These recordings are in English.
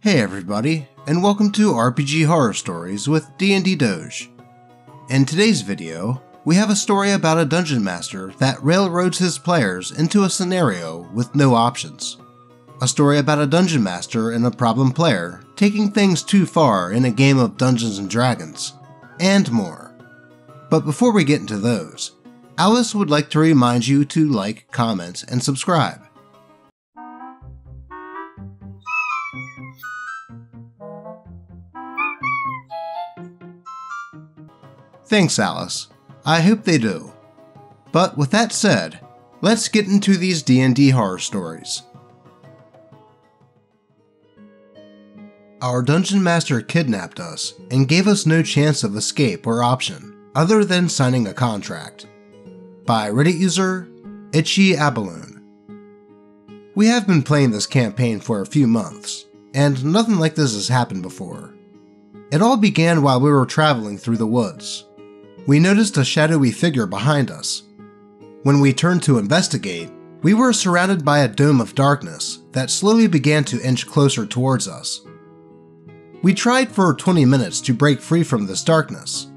Hey everybody, and welcome to RPG Horror Stories with DnD Doge. In today's video, we have a story about a dungeon master that railroads his players into a scenario with no options. A story about a dungeon master and a problem player taking things too far in a game of Dungeons and Dragons, and more. But before we get into those, Alice would like to remind you to like, comment, and subscribe. Thanks, Alice. I hope they do. But with that said, let's get into these DnD horror stories. Our dungeon master kidnapped us and gave us no chance of escape or option other than signing a contract. By Reddit user Itchy Abalone. We have been playing this campaign for a few months, and nothing like this has happened before. It all began while we were traveling through the woods. We noticed a shadowy figure behind us. When we turned to investigate, we were surrounded by a dome of darkness that slowly began to inch closer towards us. We tried for 20 minutes to break free from this darkness.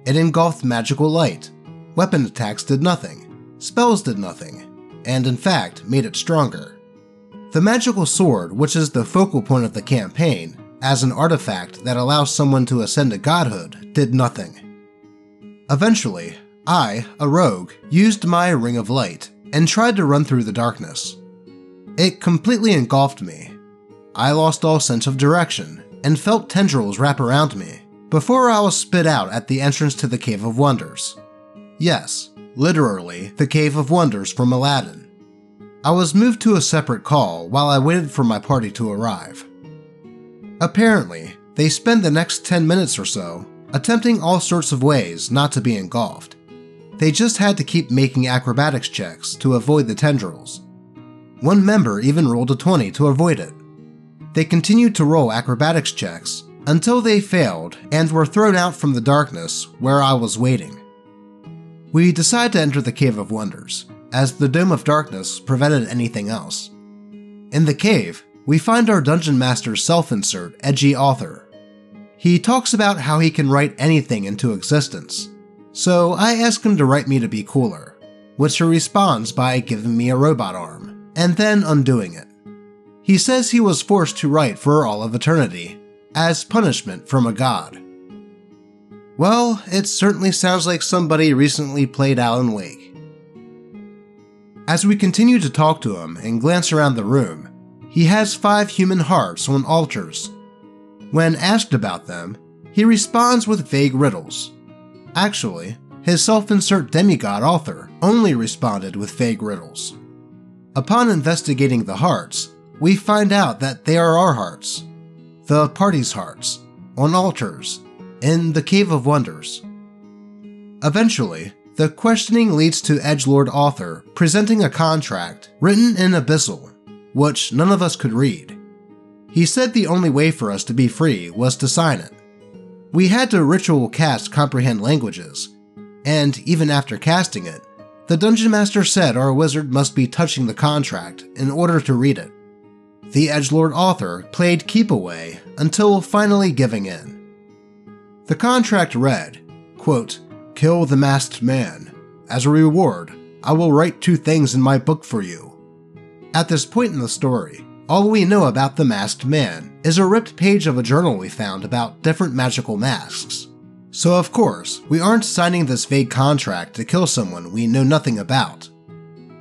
It engulfed magical light. Weapon attacks did nothing. Spells did nothing, and in fact made it stronger. The magical sword, which is the focal point of the campaign, as an artifact that allows someone to ascend to godhood, did nothing. Eventually, I, a rogue, used my Ring of Light and tried to run through the darkness. It completely engulfed me. I lost all sense of direction and felt tendrils wrap around me before I was spit out at the entrance to the Cave of Wonders. Yes, literally the Cave of Wonders from Aladdin. I was moved to a separate call while I waited for my party to arrive. Apparently, they spend the next 10 minutes or so attempting all sorts of ways not to be engulfed. They just had to keep making acrobatics checks to avoid the tendrils. One member even rolled a 20 to avoid it. They continued to roll acrobatics checks until they failed and were thrown out from the darkness where I was waiting. We decided to enter the Cave of Wonders, as the Dome of Darkness prevented anything else. In the cave, we find our dungeon master's self-insert, Edgy Author. He talks about how he can write anything into existence, so I ask him to write me to be cooler, which he responds by giving me a robot arm, and then undoing it. He says he was forced to write for all of eternity, as punishment from a god. Well, it certainly sounds like somebody recently played Alan Wake. As we continue to talk to him and glance around the room, he has 5 human hearts on altars. When asked about them, he responds with vague riddles. Actually, his self-insert demigod author only responded with vague riddles. Upon investigating the hearts, we find out that they are our hearts, the party's hearts, on altars, in the Cave of Wonders. Eventually, the questioning leads to Edgelord Author presenting a contract written in Abyssal, which none of us could read. He said the only way for us to be free was to sign it. We had to ritual cast Comprehend Languages, and even after casting it, the Dungeon Master said our wizard must be touching the contract in order to read it. The Edgelord Author played keep away until finally giving in. The contract read, quote, "Kill the masked man. As a reward, I will write 2 things in my book for you." At this point in the story, all we know about the masked man is a ripped page of a journal we found about different magical masks. So of course, we aren't signing this vague contract to kill someone we know nothing about.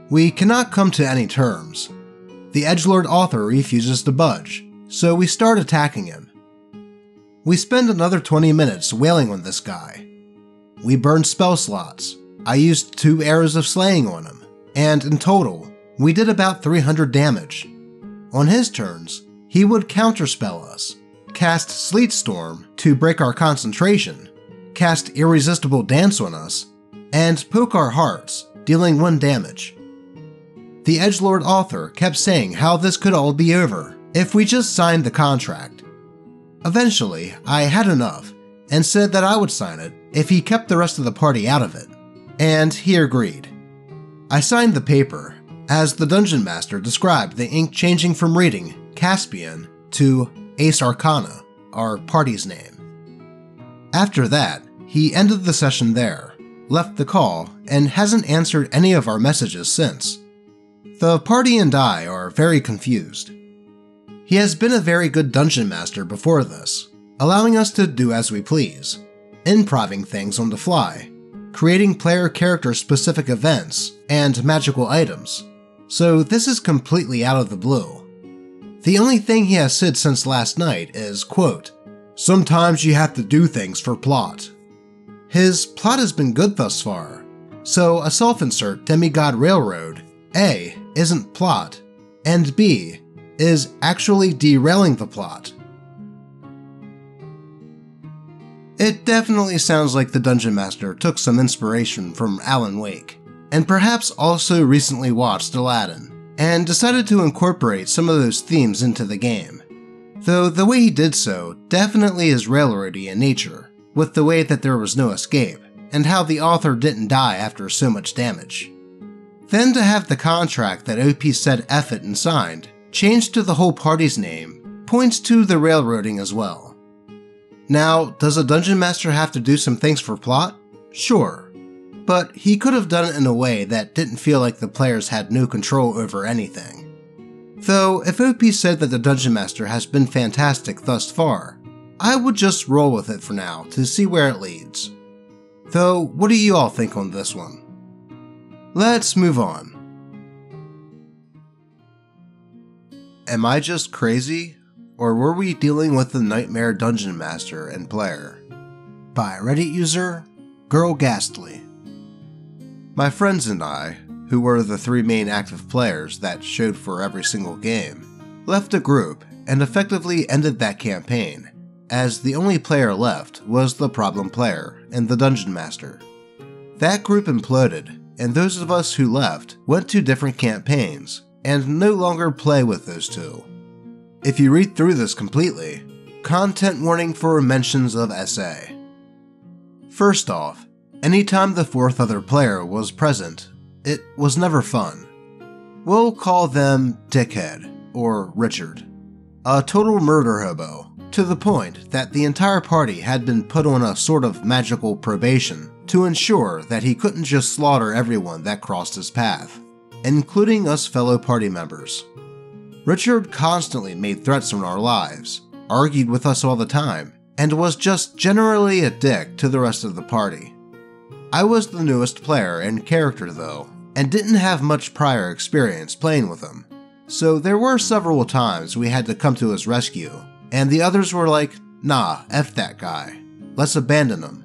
We cannot come to any terms. The Edgelord Author refuses to budge, so we start attacking him. We spend another 20 minutes wailing on this guy. We burned spell slots. I used 2 arrows of slaying on him, and in total, we did about 300 damage. On his turns, he would counterspell us, cast Sleet Storm to break our concentration, cast Irresistible Dance on us, and poke our hearts, dealing 1 damage. The Edgelord Author kept saying how this could all be over if we just signed the contract. Eventually, I had enough and said that I would sign it if he kept the rest of the party out of it, and he agreed. I signed the paper, as the Dungeon Master described the ink changing from reading Caspian to Ace Arcana, our party's name. After that, he ended the session there, left the call, and hasn't answered any of our messages since. The party and I are very confused. He has been a very good dungeon master before this, allowing us to do as we please, improving things on the fly, creating player character specific events and magical items, so this is completely out of the blue. The only thing he has said since last night is, quote, "Sometimes you have to do things for plot." His plot has been good thus far, so a self-insert Demigod Railroad, A, isn't plot, and B, is actually derailing the plot. It definitely sounds like the Dungeon Master took some inspiration from Alan Wake, and perhaps also recently watched Aladdin, and decided to incorporate some of those themes into the game. Though the way he did so definitely is railroady in nature, with the way that there was no escape, and how the author didn't die after so much damage. Then to have the contract that OP said F it and signed changed to the whole party's name points to the railroading as well. Now, does a Dungeon Master have to do some things for plot? Sure. But he could have done it in a way that didn't feel like the players had no control over anything. Though, if OP said that the Dungeon Master has been fantastic thus far, I would just roll with it for now to see where it leads. Though, what do you all think on this one? Let's move on. Am I just crazy, or were we dealing with the Nightmare Dungeon Master and player? By Reddit user, Girl Ghastly. My friends and I, who were the 3 main active players that showed for every single game, left the group and effectively ended that campaign, as the only player left was the problem player and the Dungeon Master. That group imploded, and those of us who left went to different campaigns and no longer play with those 2. If you read through this completely, content warning for mentions of SA. First off, anytime the 4th other player was present, it was never fun. We'll call them Dickhead, or Richard. A total murder hobo, to the point that the entire party had been put on a sort of magical probation to ensure that he couldn't just slaughter everyone that crossed his path, including us fellow party members. Richard constantly made threats on our lives, argued with us all the time, and was just generally a dick to the rest of the party. I was the newest player and character though, and didn't have much prior experience playing with him, so there were several times we had to come to his rescue, and the others were like, "Nah, F that guy, let's abandon him."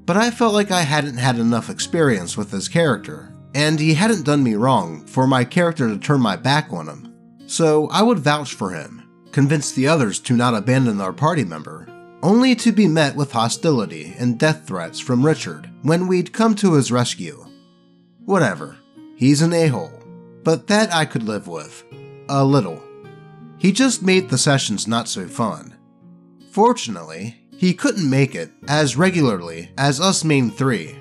But I felt like I hadn't had enough experience with his character, and he hadn't done me wrong for my character to turn my back on him, so I would vouch for him, convince the others to not abandon our party member, only to be met with hostility and death threats from Richard when we'd come to his rescue. Whatever, he's an a-hole, but that I could live with. A little. He just made the sessions not so fun. Fortunately, he couldn't make it as regularly as us main 3.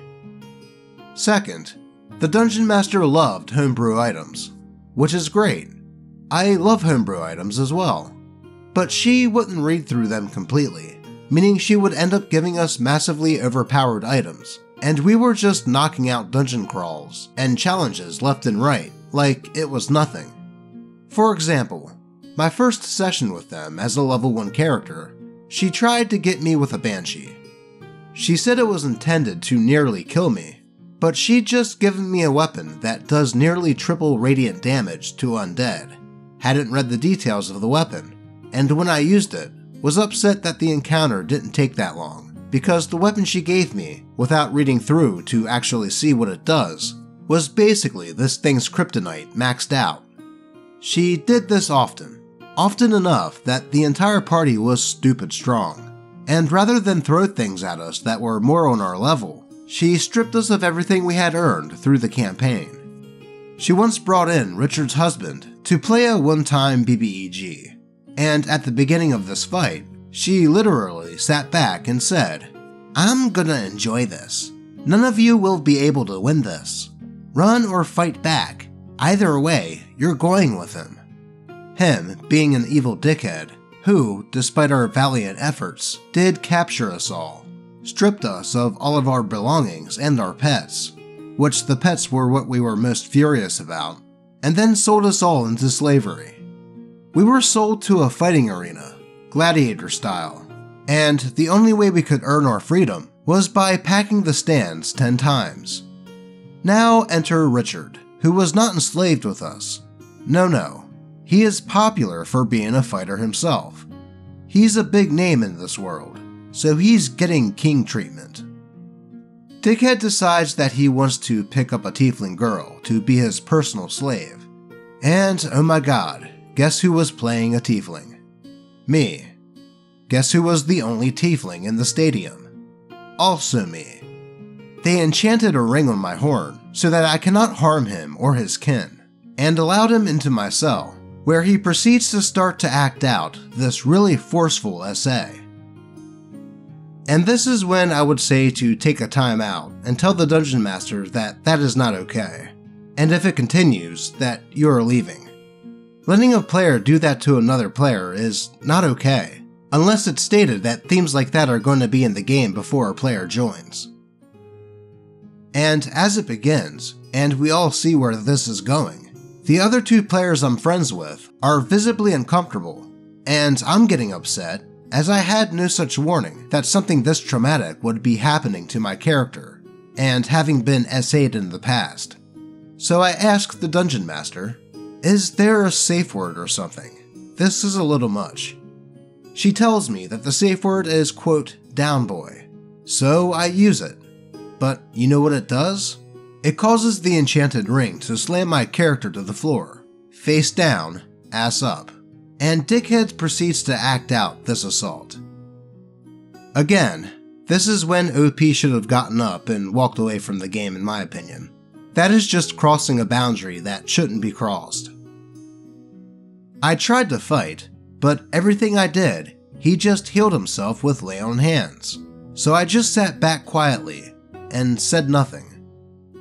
Second, the Dungeon Master loved homebrew items, which is great. I love homebrew items as well, but she wouldn't read through them completely, meaning she would end up giving us massively overpowered items, and we were just knocking out dungeon crawls and challenges left and right like it was nothing. For example, my first session with them as a level 1 character, she tried to get me with a Banshee. She said it was intended to nearly kill me, but she'd just given me a weapon that does nearly triple radiant damage to undead, hadn't read the details of the weapon, and when I used it, was upset that the encounter didn't take that long, because the weapon she gave me, without reading through to actually see what it does, was basically this thing's kryptonite maxed out. She did this often enough that the entire party was stupid strong, and rather than throw things at us that were more on our level, she stripped us of everything we had earned through the campaign. She once brought in Richard's husband to play a one-time BBEG, and at the beginning of this fight, she literally sat back and said, "I'm gonna enjoy this. None of you will be able to win this. Run or fight back. Either way, you're going with him." Him, being an evil dickhead, who, despite our valiant efforts, did capture us all, stripped us of all of our belongings and our pets, which the pets were what we were most furious about, and then sold us all into slavery. We were sold to a fighting arena, gladiator style, and the only way we could earn our freedom was by packing the stands 10 times. Now enter Richard, who was not enslaved with us. No. He is popular for being a fighter himself. He's a big name in this world, so he's getting king treatment. Dickhead decides that he wants to pick up a tiefling girl to be his personal slave. And oh my god, guess who was playing a tiefling? Me. Guess who was the only tiefling in the stadium? Also me. They enchanted a ring on my horn so that I cannot harm him or his kin, and allowed him into my cell, where he proceeds to start to act out this really forceful essay. And this is when I would say to take a time out and tell the Dungeon Master that that is not okay, and if it continues, that you are leaving. Letting a player do that to another player is not okay, unless it's stated that themes like that are going to be in the game before a player joins. And as it begins, and we all see where this is going, the other 2 players I'm friends with are visibly uncomfortable, and I'm getting upset as I had no such warning that something this traumatic would be happening to my character, and having been SA'd in the past. So I asked the Dungeon Master, is there a safe word or something? This is a little much. She tells me that the safe word is, quote, down boy, so I use it. But you know what it does? It causes the enchanted ring to slam my character to the floor, face down, ass up, and Dickhead proceeds to act out this assault. Again, this is when OP should have gotten up and walked away from the game in my opinion. That is just crossing a boundary that shouldn't be crossed. I tried to fight, but everything I did, he just healed himself with lay on hands, so I just sat back quietly and said nothing.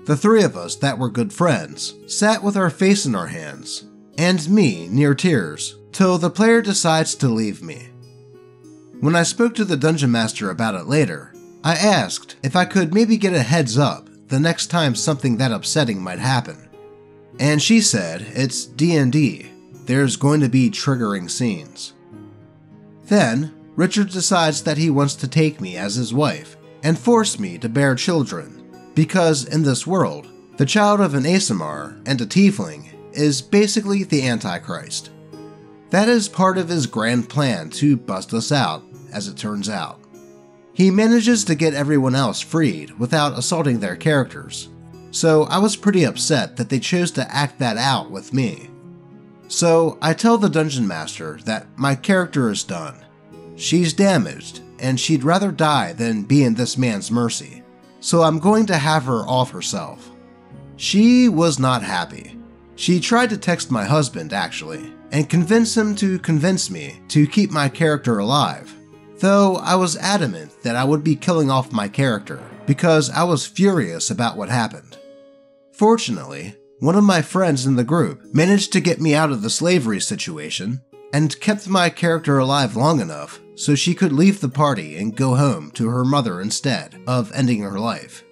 The 3 of us that were good friends sat with our face in our hands, and me near tears, till the player decides to leave me. When I spoke to the Dungeon Master about it later, I asked if I could maybe get a heads up the next time something that upsetting might happen. And she said it's DnD, there's going to be triggering scenes. Then, Richard decides that he wants to take me as his wife and force me to bear children. Because in this world, the child of an Aasimar and a tiefling is basically the Antichrist. That is part of his grand plan to bust us out, as it turns out. He manages to get everyone else freed without assaulting their characters, so I was pretty upset that they chose to act that out with me. So I tell the Dungeon Master that my character is done. She's damaged, and she'd rather die than be in this man's mercy. So I'm going to have her off herself. She was not happy. She tried to text my husband, actually, and convince him to convince me to keep my character alive, though I was adamant that I would be killing off my character because I was furious about what happened. Fortunately, one of my friends in the group managed to get me out of the slavery situation and kept my character alive long enough so she could leave the party and go home to her mother instead of ending her life.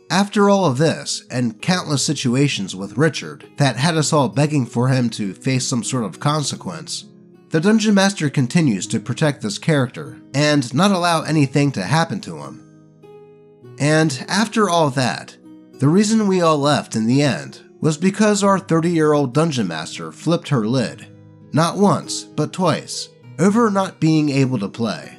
After all of this, and countless situations with Richard that had us all begging for him to face some sort of consequence, the Dungeon Master continues to protect this character and not allow anything to happen to him. And after all that, the reason we all left in the end was because our 30-year-old Dungeon Master flipped her lid, not once, but twice, over not being able to play.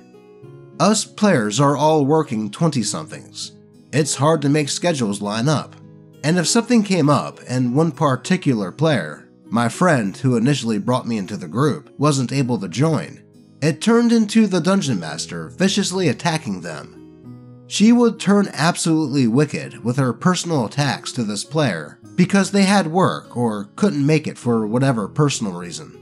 Us players are all working 20-somethings. It's hard to make schedules line up, and if something came up and one particular player, my friend who initially brought me into the group, wasn't able to join, it turned into the Dungeon Master viciously attacking them. She would turn absolutely wicked with her personal attacks to this player because they had work or couldn't make it for whatever personal reason.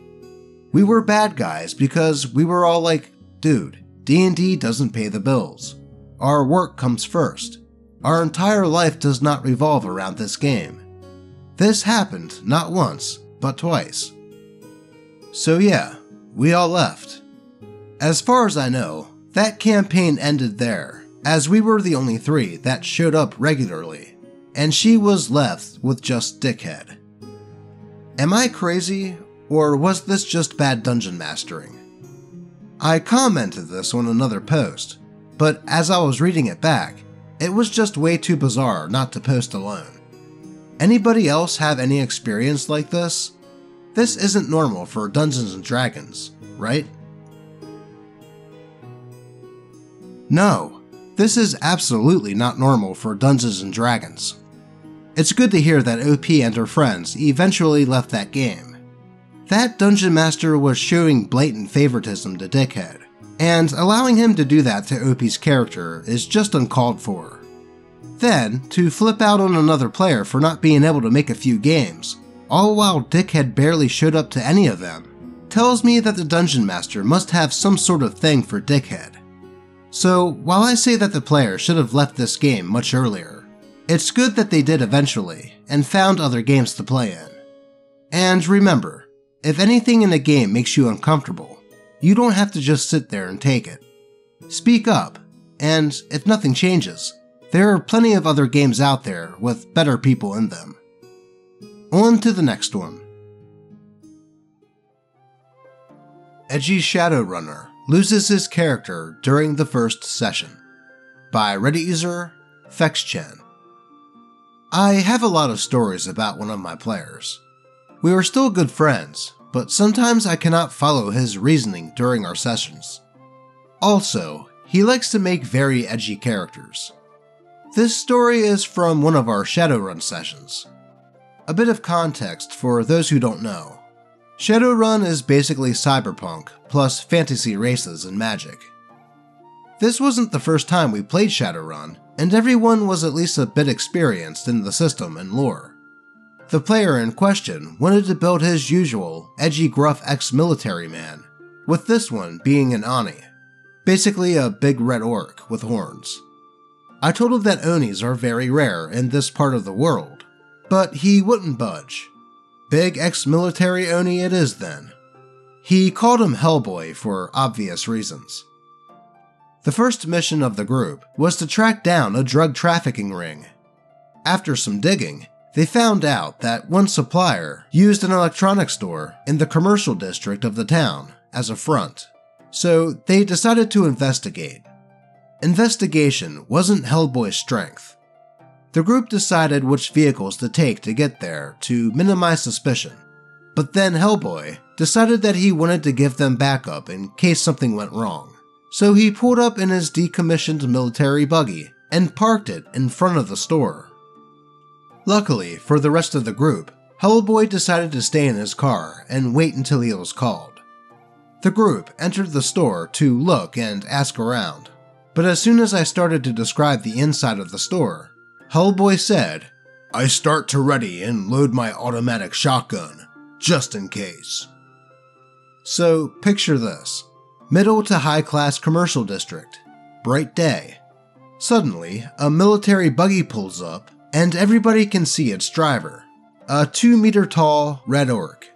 We were bad guys because we were all like, dude, D&D doesn't pay the bills. Our work comes first. Our entire life does not revolve around this game. This happened not once, but twice. So yeah, we all left, As far as I know, that campaign ended there, as we were the only 3 that showed up regularly, and she was left with just Dickhead. Am I crazy, or was this just bad dungeon mastering? I commented this on another post, but as I was reading it back, it was just way too bizarre not to post alone. Anybody else have any experience like this? This isn't normal for Dungeons & Dragons, right? No, this is absolutely not normal for Dungeons & Dragons. It's good to hear that OP and her friends eventually left that game. That Dungeon Master was showing blatant favoritism to Dickhead, and allowing him to do that to OP's character is just uncalled for. Then, to flip out on another player for not being able to make a few games, all while Dickhead barely showed up to any of them, tells me that the Dungeon Master must have some sort of thing for Dickhead. So, while I say that the player should have left this game much earlier, it's good that they did eventually, and found other games to play in. And remember, if anything in a game makes you uncomfortable, you don't have to just sit there and take it. Speak up, and if nothing changes, there are plenty of other games out there with better people in them. On to the next one. Edgy Shadowrunner loses his character during the first session. By Reddit user FexChen. I have a lot of stories about one of my players. We were still good friends, but sometimes I cannot follow his reasoning during our sessions. Also, he likes to make very edgy characters. This story is from one of our Shadowrun sessions. A bit of context for those who don't know. Shadowrun is basically cyberpunk, plus fantasy races and magic. This wasn't the first time we played Shadowrun, and everyone was at least a bit experienced in the system and lore. The player in question wanted to build his usual, edgy gruff ex-military man, with this one being an Oni, basically a big red orc with horns. I told him that Onis are very rare in this part of the world, but he wouldn't budge. Big ex-military Oni it is then. He called him Hellboy for obvious reasons. The first mission of the group was to track down a drug trafficking ring. After some digging, they found out that one supplier used an electronics store in the commercial district of the town as a front, so they decided to investigate. Investigation wasn't Hellboy's strength. The group decided which vehicles to take to get there to minimize suspicion, but then Hellboy decided that he wanted to give them backup in case something went wrong, so he pulled up in his decommissioned military buggy and parked it in front of the store. Luckily for the rest of the group, Hellboy decided to stay in his car and wait until he was called. The group entered the store to look and ask around, but as soon as I started to describe the inside of the store, Hellboy said, "I start to ready and load my automatic shotgun, just in case." So picture this. Middle to high class commercial district. Bright day. Suddenly, a military buggy pulls up and everybody can see its driver. A 2-meter tall red orc.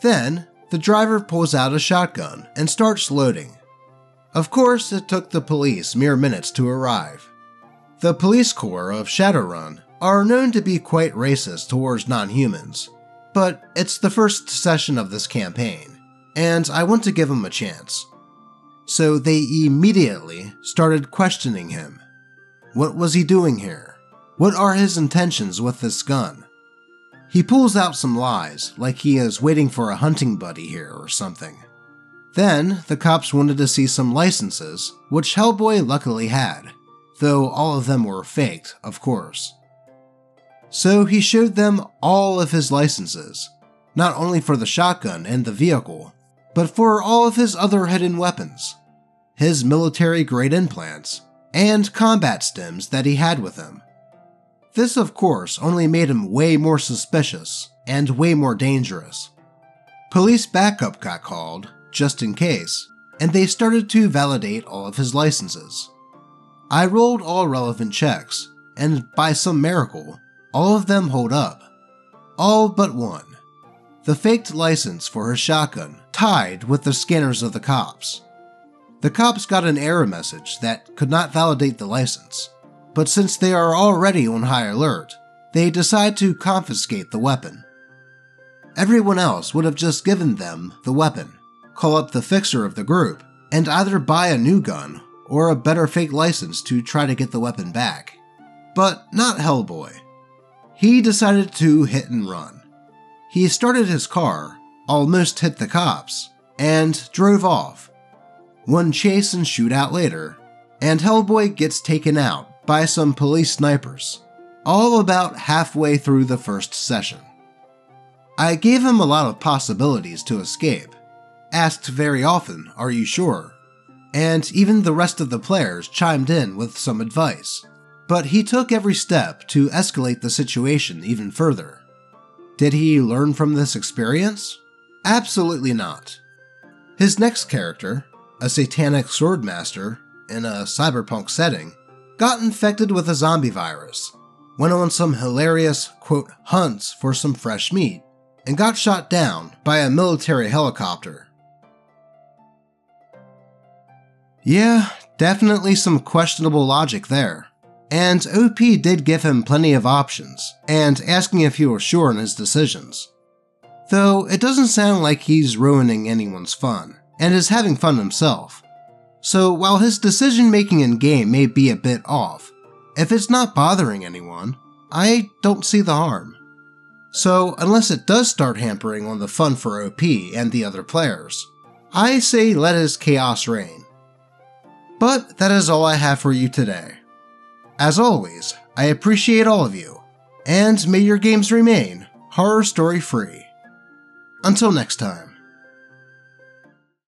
Then, the driver pulls out a shotgun and starts loading. Of course, it took the police mere minutes to arrive. The police corps of Shadowrun are known to be quite racist towards non-humans, but it's the first session of this campaign, and I want to give them a chance. So they immediately started questioning him. What was he doing here? What are his intentions with this gun? He pulls out some lies, like he is waiting for a hunting buddy here or something. Then, the cops wanted to see some licenses, which Hellboy luckily had, though all of them were faked, of course. So he showed them all of his licenses, not only for the shotgun and the vehicle, but for all of his other hidden weapons, his military-grade implants, and combat stims that he had with him. This, of course, only made him way more suspicious and way more dangerous. Police backup got called, just in case, and they started to validate all of his licenses. I rolled all relevant checks, and by some miracle, all of them hold up. All but one. The faked license for his shotgun tied with the scanners of the cops. The cops got an error message that could not validate the license, but since they are already on high alert, they decide to confiscate the weapon. Everyone else would have just given them the weapon, call up the fixer of the group, and either buy a new gun or a better fake license to try to get the weapon back. But not Hellboy. He decided to hit and run. He started his car, almost hit the cops, and drove off. One chase and shootout later, and Hellboy gets taken out by some police snipers, all about halfway through the first session. I gave him a lot of possibilities to escape, asked very often, "Are you sure?" And even the rest of the players chimed in with some advice, but he took every step to escalate the situation even further. Did he learn from this experience? Absolutely not. His next character, a satanic swordmaster in a cyberpunk setting, got infected with a zombie virus, went on some hilarious, quote, hunts for some fresh meat, and got shot down by a military helicopter. Yeah, definitely some questionable logic there. And OP did give him plenty of options, and asking if he was sure in his decisions. Though it doesn't sound like he's ruining anyone's fun, and is having fun himself. So while his decision making in game may be a bit off, if it's not bothering anyone, I don't see the harm. So unless it does start hampering on the fun for OP and the other players, I say let his chaos reign. But that is all I have for you today. As always, I appreciate all of you, and may your games remain horror story free. Until next time.